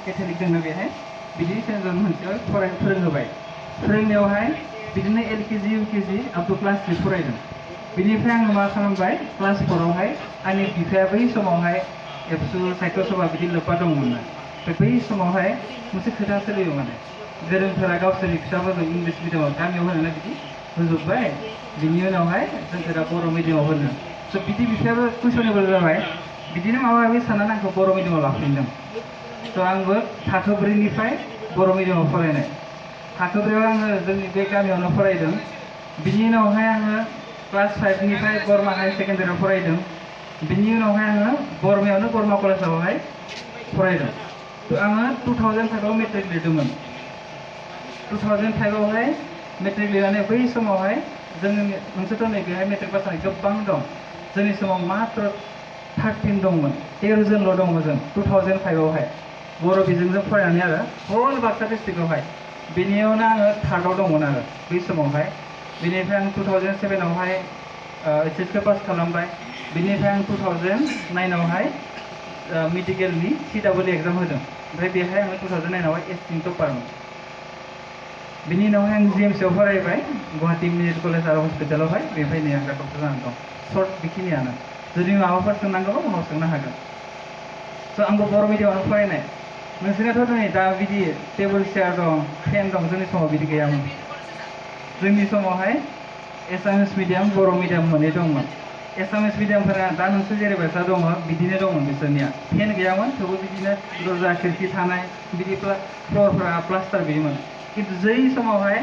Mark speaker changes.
Speaker 1: Catholic दोङो बेहाय बिदि सेन्ट जन मोनसेयाव फोरोंहोबाय फोरोंनायावहाय बिदिनो LKG UKG up to class 3 फरायदों बिनिफ्राय आङो मा खालामबाय क्लास 4आवहाय आंनि बिफाया बै समावहाय एबसु साहित्य सभा बिदि लोब्बा दंमोन बै समावहाय मोनसे खोथा सोलियो माने गोरोंफोरा गावसोरनि फिसाफोरखौ इंलिस मिडियामाव गामियाव होनो बिदि होजोब्बाय बिनि उनावहाय जोंखौ दा बर' मिडियामाव होनो स' बिदि बिफायाबो कुइसनेबल जाबाय बिदिनो माबा माबि साननानै आंखौ बर' मिडियामाव लाफिनदों स' आंबो थाखो 4निफ्राय बर' मिडियामाव फरायनाय थाखो 4आव आङो जोंनि बे गामियावनो फरायदों बिनि उनावहाय आङो क्लास 5निफ्राय बरमा हाई सेकेन्डारियाव फरायदों बिनि उनावहाय आङो बरमायावनो बरमा कलेजावहाय फरायदों थ' आङो 2005आव मेट्रिक लिरदोंमोन 2005आवहाय मेट्रिक लिरनानै बै समावहाय जोंनि मोनसेथ' नैबेहाय मेट्रिक पास जानाय गोबां दं जोंनि समाव मात्र 13 दंमोन 13 जनल' दंमोन जों 2005आवहाय बर' बिजोंजों फरायनानै आरो हल बाक्सा डिस्ट्रिक्टआवहाय बेनियावनो आङो थार्डआव दंमोन आरो बै समावहाय बेनिफ्राय आं 2007आवहाय HSखौ पास खालामबाय बेनिफ्राय आं 2009आवहाय मेडिकेलनि CEE एग्जाम होदों ओमफ्राय बेहाय आङो 2009आवहाय एसटिनि टपारमोन बिनि उनावहाय आं GMCआव फरायबाय गुवाहाटि मेडिकेल कलेज आरो हस्पिटालावहाय बेनिफ्राय नै आं दा डक्टर जानानै दं सर्ट बेखिनियानो जुदि माबाफोर सोंनांगौबा उनाव सोंनो हागोन स' आंबो बर' मिडियामावनो फरायनाय नोंसोरनाथ' नै दा बिदि टेबोल चेयार दं फेन दं जोंनि समाव बिदि गैयामोन जोंनि समावहाय एसामिस मिडियाम बर' मिडियाम मोननै दंमोन एसामिस मिडियामफोरा दा नोंसोर जेरैबायसा दङ बिदिनो दंमोन बिसोरनिया फेन गैयामोन थेवबो बिदिनो दरजा खिरखि थानाय बिदि फ्ल'रफोरा प्लास्टार बिदिमोन खिन्थु जै समावहाय